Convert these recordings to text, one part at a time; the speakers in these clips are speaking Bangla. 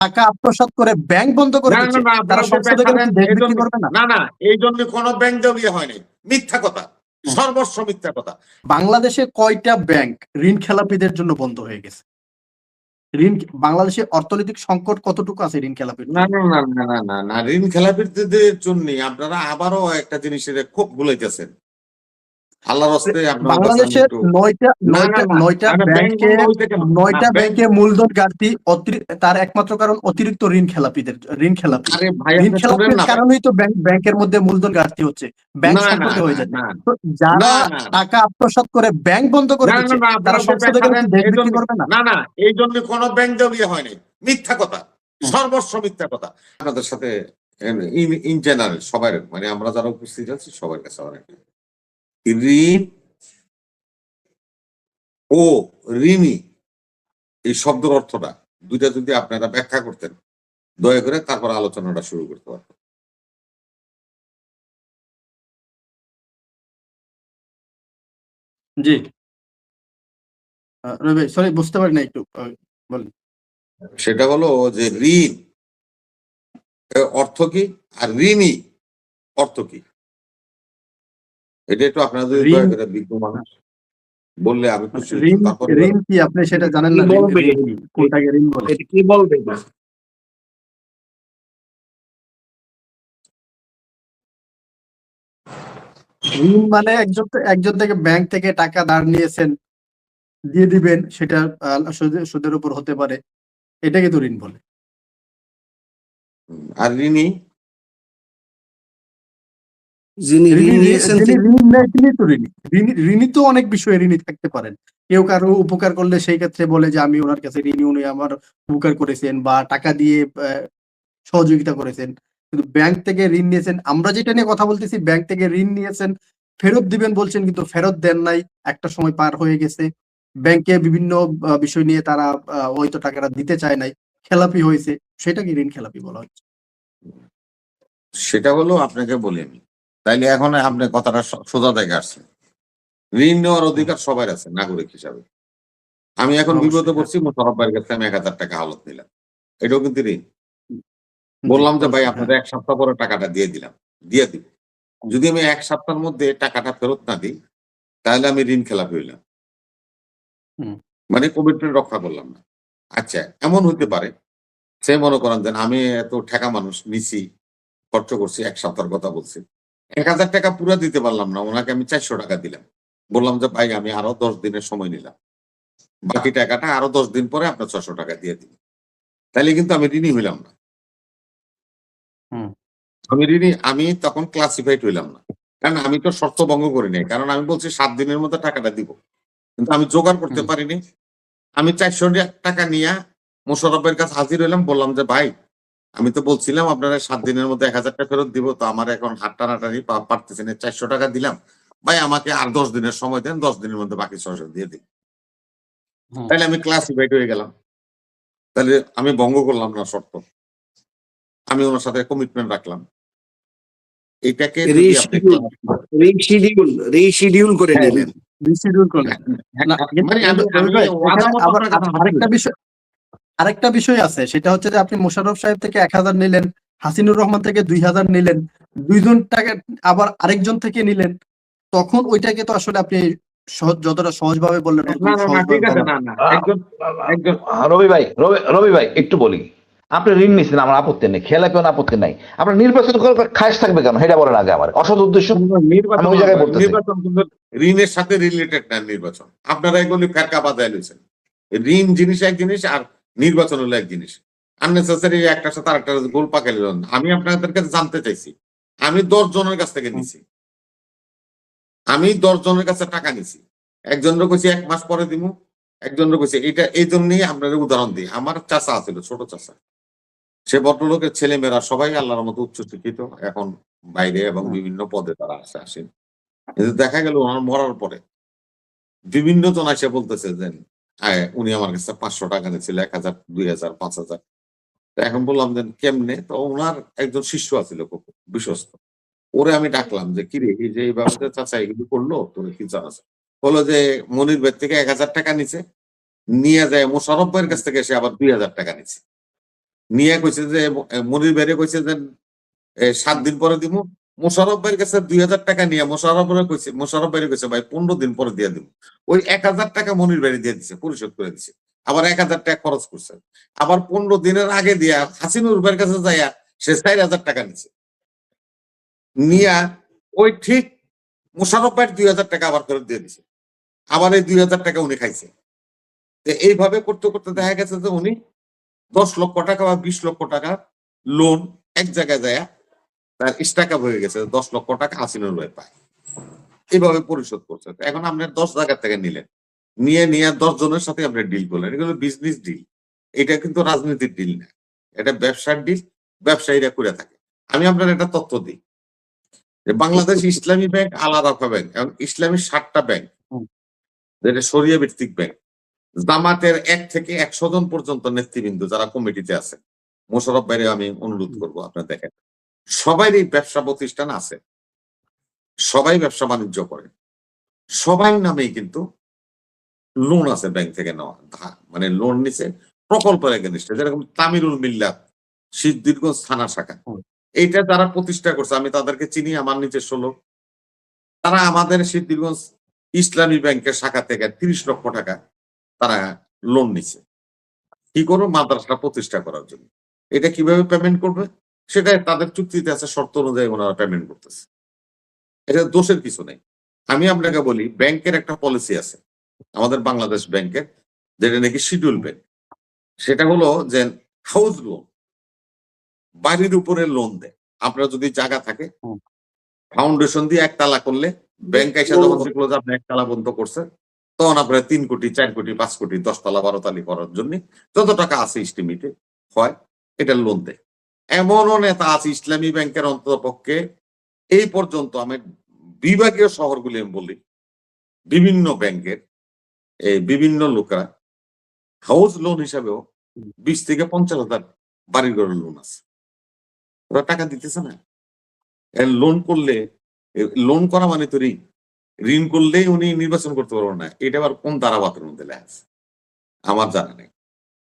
টাকা আত্মসাৎ করে ব্যাংক বন্ধ করে না না দিচ্ছে, না তারা আপনারা যে সংসদে গেলে কি দেশ এই বিক্রি জন্য করবে না? না এই জন্য কোনো ব্যাংক দেউলিয়া হয়নি, মিথ্যা কথা, হুম। সর্বস্ব মিথ্যা কথা। বাংলাদেশে কয়টা ব্যাংক ঋণ খেলাপিদের জন্য বন্ধ হয়ে গেছে? ঋণ বাংলাদেশে অর্থনৈতিক সংকট কতটুকু আছে ঋণ খেলাপির না জন্য? না না না না না ঋণ খেলাপিদের জন্য আপনারা আবারও একটা জিনিসের খুব ভুলাইতেছেন। আল্লাহর হস্তে আপনার কাছে আমি বাংলাদেশের একটু নয়টা ব্যাংক ব্যাংকে বন্ধ হইতে কেন? না ব্যাংক মূলধন ঘাটতি, তার একমাত্র কারণ অতিরিক্ত ঋণ খেলাপি। আরে ভাই ঋণ আপনি শোনেন খেলাপির না ভাই। কারণেই তো ব্যাংকের মধ্যে মূলধন ঘাটতি হচ্ছে, ব্যাংক না না সংকটে না হয়ে যাচ্ছে। না তো যারা না না টাকা আত্মসাৎ করে ব্যাংক বন্ধ করে না দিচ্ছে, না তারা আপনারা যে সংসদে গেলে কি দেশ এই বিক্রি জন্য করবে না? না এই জন্য কোনো ব্যাংক দেউলিয়া হয়নি, মিথ্যা কথা, হুম। সর্বস্ব মিথ্যা কথা। আপনাদের সাথে ইন জেনারেল সবার মানে আমরা যারা উপস্থিত আছি সবার কাছে অনেক ঋণ ও ঋণী এই শব্দের অর্থটা দুইটা যদি আপনারা ব্যাখ্যা করতেন দয়া করে, তারপর আলোচনাটা শুরু করতে পারতেন। জি, রবি ভাই, সরি বুঝতে পারি না, একটু বলেন। সেটা হলো যে ঋণ অর্থ কি আর ঋণী অর্থ কি, এটা একটু আপনারা যদি ঋণ দয়া করে বিজ্ঞ মানুষ বললে আমি খুশি ঋণ হইতাম। তারপরে ঋণ কি আপনি সেটা এটা জানেন কি না? বলবে? ঋণ কি, কোনটাকে ঋণ বলে? এটা কি বলবে? ঋণ মানে একজন থেকে ব্যাংক থেকে টাকা ধার নিয়েছেন, দিয়ে দিবেন, সেটা সুদের উপর হতে পারে, এটাকে তো ঋণ বলে। আর ঋণী যিনি ঋণ নিয়েছেন যিনি ঋণ নেয় তিনি তো ঋণী। ঋণী তো অনেক বিষয়ে ঋণী থাকতে পারেন। কেউ কারো উপকার করলে সেই ক্ষেত্রে বলে যে আমি ওনার কাছে ঋণী, উনি আমার উপকার করেছেন, বা টাকা দিয়ে সহযোগিতা করেছেন। কিন্তু ব্যাংক থেকে ঋণ নিয়েছেন, আমরা যেটা নিয়ে কথা বলতেছি, ব্যাংক থেকে ঋণ নিয়েছেন, ফেরত দিবেন বলছেন কিন্তু ফেরত দেন নাই, একটা সময় পার হয়ে গেছে, ব্যাংকে বিভিন্ন বিষয় নিয়ে তারা হয়তো টাকাটা দিতে চায় নাই, খেলাপি হয়েছে, সেটাকে ঋণ খেলাপি বলা হচ্ছে। সেটা হলো আপনাকে বলি আমি, তাইলে এখন আপনি কথাটা সোজা জায়গায় আসছেন। ঋণ নেওয়ার অধিকার সবার আছে নাগরিক হিসাবে। আমি এখন অবশ্যই, বিপদে হ্যাঁ। পড়ছি, মোশাররফ ভাইয়ের কাছে আমি ১,০০০ টাকা হাওলাত নিলাম, এটাও কিন্তু ঋণ। জি, বললাম যে ভাই অবশ্যই, হ্যাঁ। আপনাদের ১ সপ্তাহ পরে টাকাটা দিয়ে দিলাম, দিয়ে দিব। যদি আমি ১ সপ্তাহের মধ্যে টাকাটা ফেরত না দিই তাহলে আমি ঋণ খেলাপি হইলাম, হুম, মানে কমিটমেন্ট রক্ষা করলাম না। আচ্ছা, এমন হইতে হুম, পারে সে মনে করেন যে আমি এত ঠেকা মানুষ নিছি, খরচ করছি, ১ সপ্তাহের কথা বলছি, ১,০০০ টাকা পুরা দিতে পারলাম না, ওনাকে আমি ৪০০ টাকা দিলাম, বললাম যে ভাই আমি আরো ১০ দিনের সময় নিলাম, বাকি টাকাটা আরো ১০ দিন পরে আপনার ৬০০ টাকা দিয়ে দিন, তাহলে কিন্তু আমি ঋণী হইলাম না। হুম, আমি তখন ক্লাসিফাইড হইলাম না, কারণ আমি তো শর্ত ভঙ্গ করি নাই, কারণ আমি বলছি ৭ দিনের মধ্যে টাকাটা দিব, কিন্তু আমি জোগাড় করতে হুম, পারিনি। আমি ৪০০ টাকা নিয়ে মোশাররফের কাছে হাজির হইলাম, বললাম যে ভাই আমি তো বলছিলাম আপনারা ৭ দিনের মধ্যে ১,০০০ টাকা ফেরত দিব, তো আমার এখন হাত টানাটানি পারতেছি না, ৪০০ টাকা দিলাম, ভাই আমাকে আর ১০ দিনের সময় দেন, ১০ দিনের মধ্যে বাকি ৬০০ দিয়ে দিন। হুম। তাইলে আমি ক্লাসিফাইড হয়ে গেলাম, তাহলে আমি ভঙ্গ করলাম না শর্ত, আমি ওনার সাথে কমিটমেন্ট রাখলাম। এটাকে যদি আপনি রিশিডিউল করে হ্যাঁ, নিলেন। রিশিডিউল করলেন। না, মানে কিন্তু রবি আমি ভাই, ওয়াদা এখানে মতো আবার আপনার কথা আরেকটা বিষয় আছে, সেটা হচ্ছে যে আপনি মোশাররফ সাহেব থেকে ১,০০০ নিলেন, হাসিনুর রহমান থেকে ২,০০০ নিলেন, ২ জন টাকা আবার আরেকজন থেকে নিলেন, তখন ওইটাকে তো আসলে আপনি যতটা সহজভাবে বললেন না ওরকম না না সহজভাবে ঠিক আছে, বলা না না একজন একজন রবি ভাই একটু বলি, আপনি ঋণ নিচ্ছেন, আমার আপত্তি নেই, খেলা কেউ আপত্তি নাই, আপনার নির্বাচন করার খায়স থাকবে কেন সেটা বলেন আগে, আমার অসৎ উদ্দেশ্য আমি ওই জায়গায় বলতেছি। নির্বাচন কিন্তু ঋণের সাথে রিলেটেড না, নির্বাচন আপনারা এগুলি ফেরকা বাজায় লইছেন। ঋণ জিনিস এক জিনিস আর নির্বাচন হলো এক জিনিস, আননেসেসারি একটার সাথে আরেকটা গোল পাকাইল। আমি আপনাদের কাছে জানতে চাইছি, আমি ১০ জনের কাছ থেকে নিছি, আমি ১০ জনের কাছে টাকা নিছি, একজনের কইছি ১ মাস পরে দিব, একজনের কইছি, এটা এই জন্যই আপনাদের উদাহরণ দিই। আমার চাচা আছিল, ছোট চাচা, সে ভদ্রলোকের ছেলে মেয়েরা সবাই আল্লাহর মতো উচ্চ শিক্ষিত, এখন বাইরে এবং বিভিন্ন পদে তারা আসেন। কিন্তু দেখা গেল ওনার মরার পরে বিভিন্ন জন এসে বলতেছে যে উনি আমার কাছে ৫০০ টাকা নিয়েছিল, ১,০০০, ২,০০০, ৫,০০০। এখন বললাম যে কেমনে, তো ওনার একজন শিষ্য আছিল খুব বিশ্বস্ত, ওরে আমি ডাকলাম যে কিরে এই যে এইভাবে যে চাচা এগুলো করলো, তোর কি জানাস? বললো যে মনির ভাই থেকে ১,০০০ টাকা নিছে, নিয়ে যায় মোশাররফ ভাইয়ের কাছ থেকে এসে আবার ২,০০০ টাকা নিছে, নিয়ে কইছে যে মনির ভাইরে কইছে যে 7 দিন পরে দিব। মোশাররফ ভাইয়ের কাছে 2000 টাকা নিয়ে মোশাররফ ভাইরে কইছে ভাই 15 দিন পরে দিয়ে দিব। ওই 1000 টাকা মনির ভাইরে দিয়ে দিছে, পরিশোধ করে দিছে। আবার 1000 টাকা খরচ করছে। আবার 15 দিনের আগে দিয়া হাসিনুর ভাইয়ের কাছে যাইয়া সে 4000 টাকা নিছে। নিয়া ওই ঠিক মোশাররফ ভাইয়ের 2000 টাকা আবার ফেরত দিয়ে দিছে। আবার এই 2000 টাকা উনি খাইছে। এইভাবে করতে করতে দেখা গেছে যে উনি 10 লক্ষ টাকা বা 20 লক্ষ টাকা লোন এক জায়গায় যায় তার স্টাকা হয়ে গেছে, 10 লক্ষ টাকা হাসিনুর ভাই পায়। এইভাবে পরিশোধ করছে। এখন আপনি 10 জায়গা থেকে নিলেন, নিয়ে 10 জনের সাথে আপনি ডিল করলেন। এগুলো বিজনেস ডিল, এটা কিন্তু রাজনীতির ডিল না, এটা ব্যবসার ডিল, ব্যবসায়ীরা করে থাকে। আমি আপনার একটা তথ্য দিই যে বাংলাদেশ ইসলামী ব্যাংক, আল আরাফা ব্যাংক এবং ইসলামী 7টা ব্যাংক, যেটা শরিয়া ভিত্তিক ব্যাংক, জামাতের 1 থেকে 100 জন পর্যন্ত নেতৃবৃন্দ যারা কমিটিতে আছে, মোশাররফ ভাইরে আমি অনুরোধ করবো আপনার দেখেন, সবাই এই ব্যবসা প্রতিষ্ঠান আছে, সবাই ব্যবসা বাণিজ্য করে, সবাই নামেই কিন্তু লোন আছে ব্যাংক থেকে নেওয়া, মানে লোন নিছে প্রকল্পের এগেনস্টে, যেরকম তামিরুল মিল্লাত সিদ্ধিরগঞ্জ থানা শাখা, এইটা যারা প্রতিষ্ঠা করছে আমি তাদেরকে চিনি, আমার নিজস্ব লোক। তারা আমাদের সিদ্ধিরগঞ্জ ইসলামী ব্যাংকের শাখা থেকে 30 লক্ষ টাকা তারা লোন নিছে, কি করবো, মাদ্রাসা প্রতিষ্ঠা করার জন্য। এটা কিভাবে পেমেন্ট করবে সেটা তাদের চুক্তিতে আছে, শর্ত অনুযায়ী ওনারা পেমেন্ট করতেছে, এটা দোষের কিছু নেই। আমি আপনাকে বলি, ব্যাংকের একটা পলিসি আছে আমাদের বাংলাদেশ ব্যাংকের, যেটা নাকি শিডিউল ব্যাংক, সেটা হলো যে হাউস লোন, বাড়ির উপরে লোন দেয়। আপনার যদি জায়গা থাকে, ফাউন্ডেশন দিয়ে একতলা করলে ব্যাংক এসে যখন দেখলো যে আপনি একতলা বন্ধ করছে, তখন আপনার 3 কোটি 4 কোটি 5 কোটি 10 তলা 12 তালি করার জন্য যত টাকা আছে এস্টিমেটে হয় এটা লোন দেয়। এমনও নেতা আছে ইসলামী ব্যাংকের অন্ততপক্ষে এই পর্যন্ত, আমি বিভাগীয় শহরগুলি আমি বলি, বিভিন্ন ব্যাংকের বিভিন্ন লোকরা হাউস লোন হিসাবেও 20 থেকে 50,000 বাড়ির ঘরের লোন আছে, ওরা টাকা দিতেছে না। লোন করলে, লোন করা মানে তো ঋণ করলেই উনি নির্বাচন করতে পারবেন না, এটা আবার কোন ধারাবাতের মধ্যে লেখা আছে আমার জানা নেই।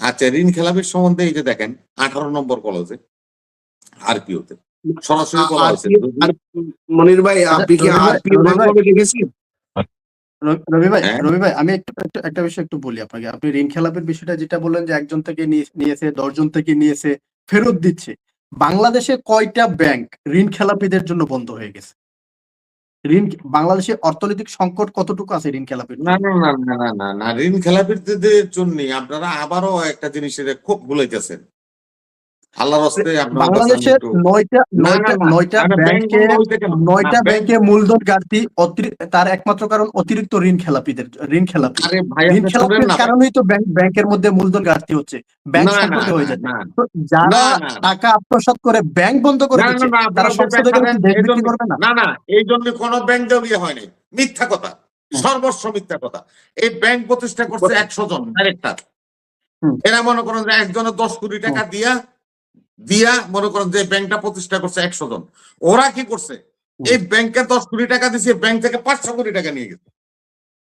আচ্ছা, ঋণ খেলাপির সম্বন্ধে এই যে দেখেন 18 নম্বর কলেজে আরপিওতে সরাসরি বলা হয়েছে। মনির ভাই, আপনি কি আরপিও ভালোভাবে দেখেছেন? রবি ভাই আমি একটা বিষয় একটু বলি আপনাকে। আপনি ঋণ খেলাপের বিষয়টা যেটা বললেন যে একজন থেকে নিয়েছে, 10 জন থেকে নিয়েছে, ফেরত দিচ্ছে। বাংলাদেশে কয়টা ব্যাংক ঋণ খেলাপিদের জন্য বন্ধ হয়ে গেছে? বাংলাদেশে অর্থনৈতিক সংকট কতটুকু আছে ঋণ খেলাপির? না না না না না না না, ঋণ খেলাপিদের জন্য আপনারা আবারও একটা জিনিসের খুব ভুলাইতেছেন। আল্লাহর রাস্তে বাংলাদেশের 9টা ব্যাংকে মূলধন ঘাটতি, তার একমাত্র কারণ অতিরিক্ত ঋণ খেলাপি। ঋণ খেলাপির কারণেই তো ব্যাংকের মধ্যে মূলধন ঘাটতি হচ্ছে, ব্যাংক সংকটে হয়ে যাচ্ছে। যারা টাকা আত্মসাৎ করে ব্যাংক বন্ধ করে দিচ্ছে, তারা সংসদে গেলে দেশ বিক্রি করবে না? না না, এই জন্য কোন ব্যাংক দেউলিয়া হয়নি, মিথ্যা কথা, সর্বস্ব মিথ্যা কথা। এই ব্যাংক প্রতিষ্ঠা করছে 100 জন ডাইরেক্টর। এরা মনে করেন যে একজনের 10 কোটি টাকা দিয়া মনে করেন যে ব্যাংকটা প্রতিষ্ঠা করছে 100 জন। ওরা কি করছে, এই ব্যাংকে 10 কোটি টাকা দিছে, ব্যাংক থেকে 500 কোটি টাকা নিয়ে গেছে।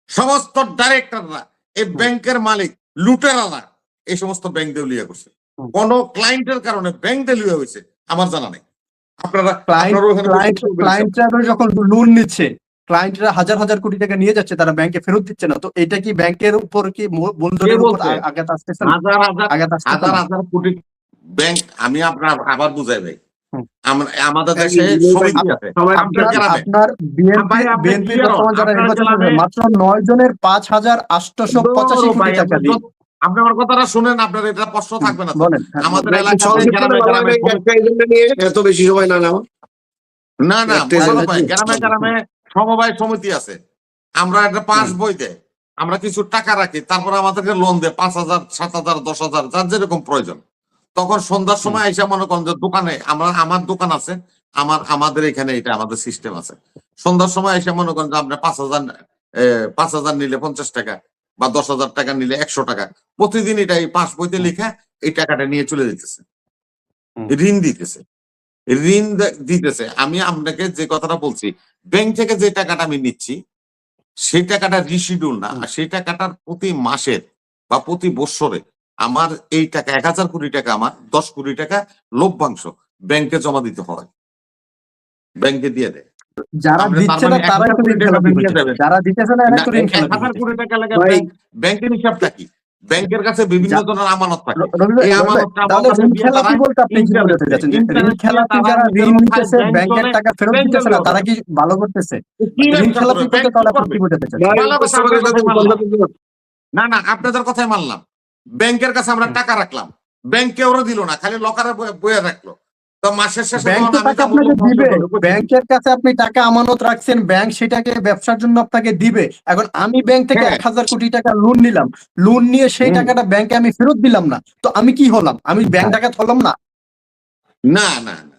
সমস্ত ডাইরেক্টররা, এই ব্যাংকের মালিক, লুটেরারা এই সমস্ত ব্যাংক দেউলিয়া করছে। কোন ক্লায়েন্টের কারণে ব্যাংক দেউলিয়া হয়েছে আমার জানা নেই। আপনারা ক্লায়েন্টরা যখন লোন নিচ্ছে, ক্লায়েন্টরা হাজার হাজার কোটি টাকা নিয়ে যাচ্ছে, তারা ব্যাংকে ফেরত দিচ্ছে না, তো এটা কি ব্যাংকের উপর কি মূলধনের উপর আঘাত আসতেছে? হাজার হাজার কোটি ব্যাংক, আমি আপনার আবার বুঝাই ভাই, আমাদের দেশে সমিতি আছে। আপনার বিএনপি মাত্র 9 জনের 5,885 কোটি টাকা দিয়ে। আপনি আমার কথাটা শুনেন, আপনার এটা প্রশ্ন থাকবে না। আমাদের এত বেশি সময় না নেওয়া। না না, গ্রামে গ্রামে সমবায় সমিতি আছে, আমরা একটা পাস বই দেয়, আমরা কিছু টাকা রাখি, তারপর আমাদেরকে লোন দেয় 5,000 7,000 10,000 যার যেরকম প্রয়োজন। তখন সন্ধ্যার সময় এসে মনে করেন যে দোকানে, আমার দোকান আছে, আমাদের এখানে এটা আমাদের সিস্টেম আছে, সন্ধ্যার সময় এসে মনে করেন যে আপনার 5,000 নিলে 50 টাকা বা 10,000 টাকা নিলে 100 টাকা, প্রতিদিন এটা এই পাস বইতে লেখা এই টাকাটা নিয়ে চলে যেতেছে, ঋণ দিতেছে। আমি আপনাকে যে কথাটা বলছি, ব্যাংক থেকে যে টাকাটা আমি নিচ্ছি সেই টাকাটা রিশিডিউল না, সেই টাকাটার প্রতি মাসের বা প্রতি বৎসরে আমার এই টাকা 1,000 কোটি টাকা আমার 10 কোটি টাকা লভ্যাংশ ব্যাংকে জমা দিতে হয়, ব্যাংকে দিয়ে দেয়। যারা আমরা দিচ্ছে তার না মানে তারাই 1,000 তো ঋণ কোটি টাকা খেলাপি দিয়ে হচ্ছে, দেবেন। যারা দিতেছে না এরা না, তো ঋণ খেলাপি 1,000 হচ্ছে। কোটি টাকা লাগে ভাই, ব্যাংকের হিসাবটা কি? ব্যাংকের কাছে বিভিন্ন ধরনের আমানত থাকে। রবি ভাই, এই রবি ভাই, আমানতটা আমার তাহলে কাছে ঋণ দিয়ে খেলাপি তারা বলতে আপনি কি বোঝাতে চাচ্ছেন? যে ঋণ ইন্টারেস্ট দিয়ে খেলাপি তারা যারা নিজের ঋণ খায়, নিতেছে, ব্যাংক ব্যাংকের চলে, টাকা ফেরত ব্যাংকের দিতেছে না, তারা লোক কি ভালো করতেছে? কি ঋণ ব্যবসা খেলাপি করবে? বলতে ব্যাংক তাহলে কি আপনি করবে? কি বোঝাতে চাচ্ছেন? ভাই, ভালো কথা, বুঝতে আপনার পারি, কথাই মানলাম। কথা- না না, আপনাদের কথাই মানলাম। ব্যাংকের কাছে আমরা টাকা রাখলাম, ব্যাংকে ওরা দিল না, খালি লকারে বয়ে রাখলো। তো মাসের শেষে ব্যাংক যখন তো আমি টাকা যাবো আপনাকে তখন দিবে, বলবে, কই দিবি? ব্যাংকের কাছে আপনি টাকা আমানত রাখছেন, ব্যাংক সেটাকে ব্যবসার জন্য আপনাকে দিবে। এখন আমি ব্যাংক থেকে হ্যাঁ। 1,000 কোটি টাকা লোন নিলাম, লোন নিয়ে সেই হুম। টাকাটা ব্যাংকে আমি ফেরত দিলাম না, তো আমি কি হলাম? আমি ব্যাংক ডাকাত হলাম না? না না না,